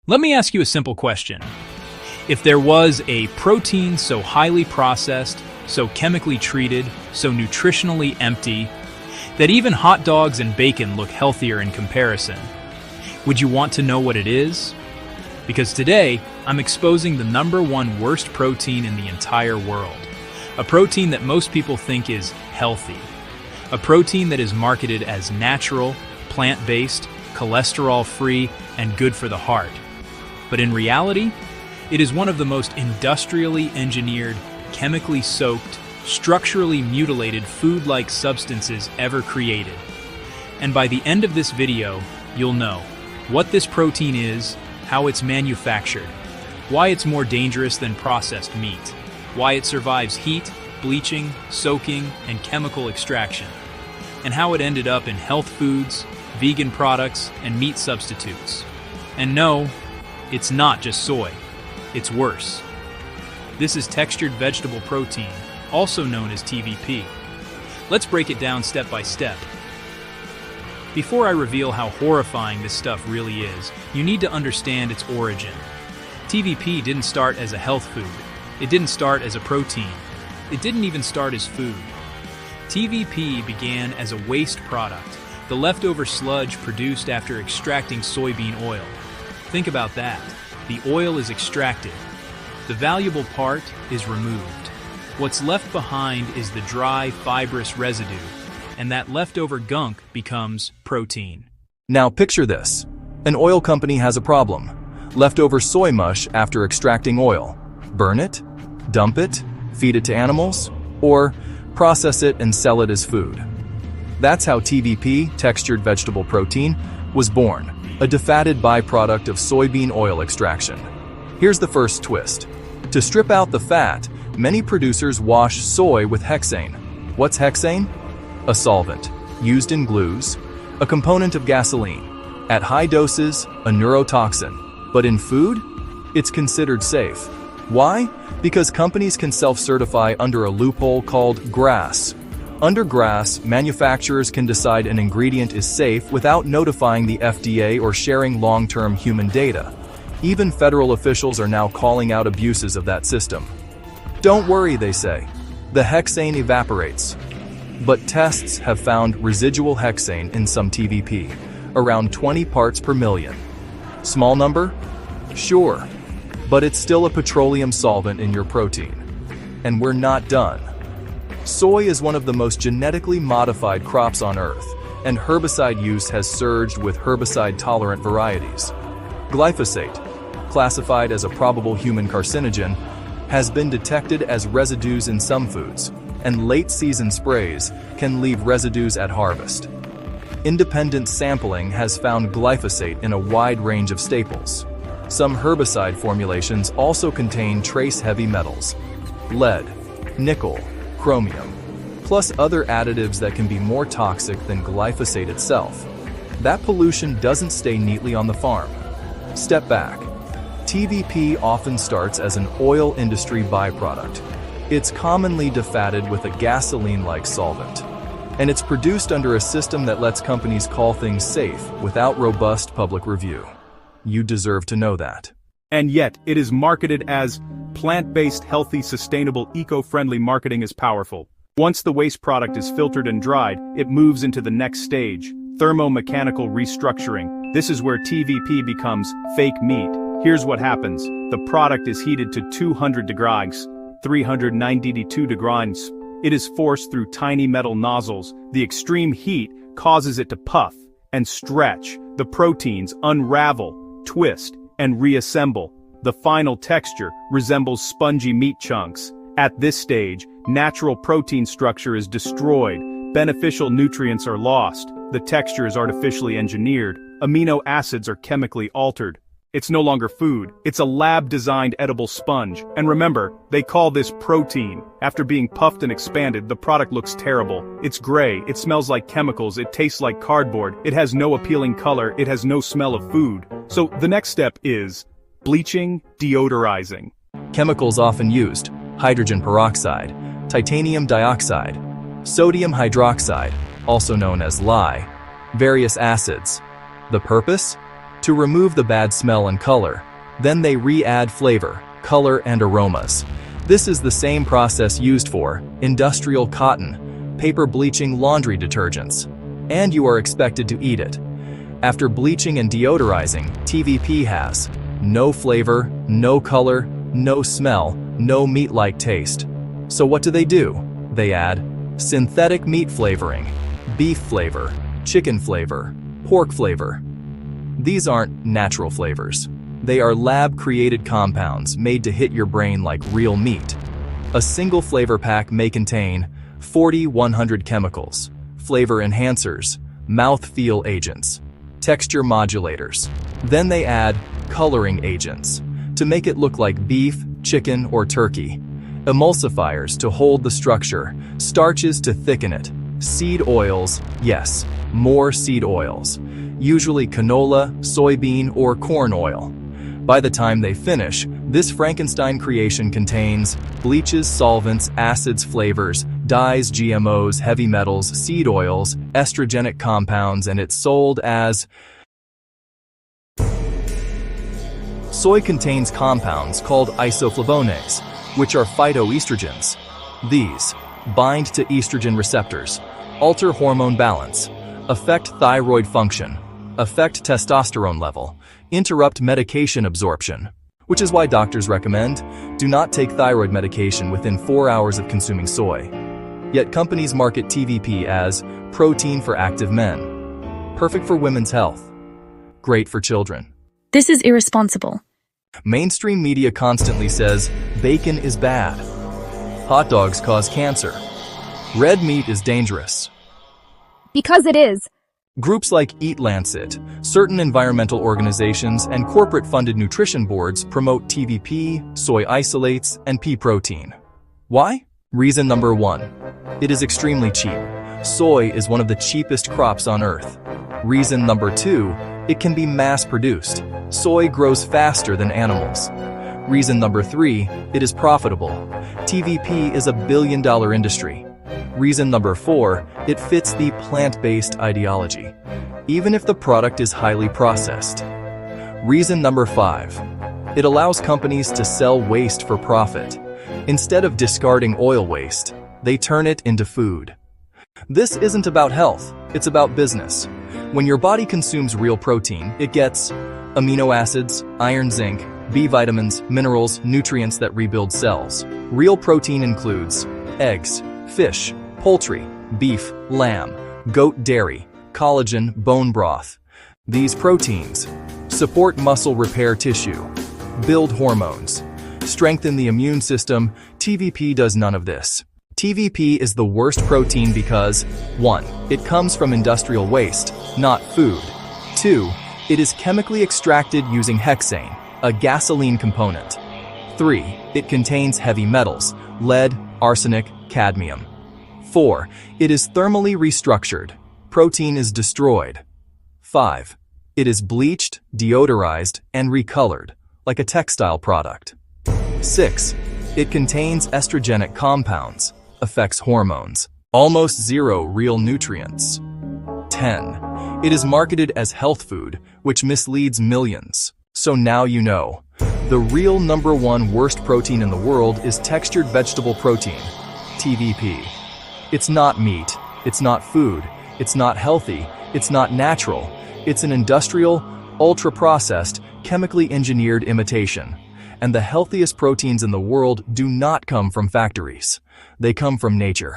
Let me ask you a simple question. If there was a protein so highly processed, so chemically treated, so nutritionally empty, that even hot dogs and bacon look healthier in comparison, would you want to know what it is? Because today, I'm exposing the #1 worst protein in the entire world. A protein that most people think is healthy. A protein that is marketed as natural, plant-based, cholesterol-free, and good for the heart. But in reality, it is one of the most industrially engineered, chemically soaked, structurally mutilated food-like substances ever created. And by the end of this video, you'll know what this protein is, how it's manufactured, why it's more dangerous than processed meat, why it survives heat, bleaching, soaking, and chemical extraction, and how it ended up in health foods, vegan products, and meat substitutes. And no, it's not just soy. It's worse. This is textured vegetable protein, also known as TVP. Let's break it down step by step. Before I reveal how horrifying this stuff really is, you need to understand its origin. TVP didn't start as a health food. It didn't start as a protein. It didn't even start as food. TVP began as a waste product, the leftover sludge produced after extracting soybean oil. Think about that. The oil is extracted. The valuable part is removed. What's left behind is the dry, fibrous residue, and that leftover gunk becomes protein. Now picture this. An oil company has a problem. Leftover soy mush after extracting oil. Burn it? Dump it? Feed it to animals? Or process it and sell it as food? That's how TVP, textured vegetable protein, was born, a defatted byproduct of soybean oil extraction. Here's the first twist. To strip out the fat, many producers wash soy with hexane. What's hexane? A solvent, used in glues, a component of gasoline. At high doses, a neurotoxin. But in food, it's considered safe. Why? Because companies can self-certify under a loophole called GRAS. Under GRAS, manufacturers can decide an ingredient is safe without notifying the FDA or sharing long-term human data. Even federal officials are now calling out abuses of that system. Don't worry, they say. The hexane evaporates. But tests have found residual hexane in some TVP, around 20 parts per million. Small number? Sure. But it's still a petroleum solvent in your protein. And we're not done. Soy is one of the most genetically modified crops on Earth, and herbicide use has surged with herbicide-tolerant varieties. Glyphosate, classified as a probable human carcinogen, has been detected as residues in some foods, and late-season sprays can leave residues at harvest. Independent sampling has found glyphosate in a wide range of staples. Some herbicide formulations also contain trace heavy metals, lead, nickel, chromium, plus other additives that can be more toxic than glyphosate itself. That pollution doesn't stay neatly on the farm. Step back. TVP often starts as an oil industry byproduct. It's commonly defatted with a gasoline-like solvent. And it's produced under a system that lets companies call things safe without robust public review. You deserve to know that. And yet, it is marketed as plant-based, healthy, sustainable, eco-friendly. Marketing is powerful. Once the waste product is filtered and dried, it moves into the next stage, thermomechanical restructuring. This is where TVP becomes fake meat. Here's what happens. The product is heated to 200 degrees, 392 degrees. It is forced through tiny metal nozzles. The extreme heat causes it to puff and stretch. The proteins unravel, twist, and reassemble. The final texture resembles spongy meat chunks. At this stage, natural protein structure is destroyed. Beneficial nutrients are lost. The texture is artificially engineered. Amino acids are chemically altered. It's no longer food. It's a lab-designed edible sponge. And remember, they call this protein. After being puffed and expanded, the product looks terrible. It's gray, it smells like chemicals, it tastes like cardboard, it has no appealing color, it has no smell of food. So the next step is bleaching, deodorizing. Chemicals often used: hydrogen peroxide, titanium dioxide, sodium hydroxide, also known as lye, various acids. The purpose? to remove the bad smell and color. Then they re-add flavor, color, and aromas. This is the same process used for industrial cotton, paper bleaching laundry detergents. And you are expected to eat it. After bleaching and deodorizing, TVP has no flavor, no color, no smell, no meat-like taste. So what do? They add synthetic meat flavoring, beef flavor, chicken flavor, pork flavor. These aren't natural flavors. They are lab-created compounds made to hit your brain like real meat. A single flavor pack may contain 40-100 chemicals, flavor enhancers, mouth-feel agents, texture modulators. Then they add coloring agents to make it look like beef, chicken, or turkey, emulsifiers to hold the structure, starches to thicken it, seed oils, yes, more seed oils, usually canola, soybean, or corn oil. By the time they finish, this Frankenstein creation contains bleaches, solvents, acids, flavors, dyes, GMOs, heavy metals, seed oils, estrogenic compounds, and it's sold as... Soy contains compounds called isoflavones, which are phytoestrogens. These bind to estrogen receptors, alter hormone balance, affect thyroid function, affect testosterone level, interrupt medication absorption, which is why doctors recommend do not take thyroid medication within 4 hours of consuming soy. Yet companies market TVP as protein for active men, perfect for women's health, great for children. This is irresponsible. Mainstream media constantly says bacon is bad, hot dogs cause cancer, red meat is dangerous. Because it is. Groups like Eat Lancet, certain environmental organizations, and corporate-funded nutrition boards promote TVP, soy isolates, and pea protein. Why? Reason number 1. It is extremely cheap. Soy is one of the cheapest crops on Earth. Reason number 2. It can be mass-produced. Soy grows faster than animals. Reason number 3. It is profitable. TVP is a billion-dollar industry. Reason number 4, it fits the plant-based ideology, even if the product is highly processed. Reason number 5, it allows companies to sell waste for profit. Instead of discarding oil waste, they turn it into food. This isn't about health, it's about business. When your body consumes real protein, it gets amino acids, iron, zinc, B vitamins, minerals, nutrients that rebuild cells. Real protein includes eggs, fish, poultry, beef, lamb, goat dairy, collagen, bone broth. These proteins support muscle repair tissue, build hormones, strengthen the immune system. TVP does none of this. TVP is the worst protein because 1. It comes from industrial waste, not food. 2. It is chemically extracted using hexane, a gasoline component. 3. It contains heavy metals, lead, arsenic, cadmium. 4. It is thermally restructured. Protein is destroyed. 5. It is bleached, deodorized, and recolored, like a textile product. 6. It contains estrogenic compounds, affects hormones, almost zero real nutrients. 10. It is marketed as health food, which misleads millions. So now you know. The real number 1 worst protein in the world is textured vegetable protein, TVP. It's not meat, it's not food, it's not healthy, it's not natural. It's an industrial, ultra-processed, chemically engineered imitation. And the healthiest proteins in the world do not come from factories. They come from nature.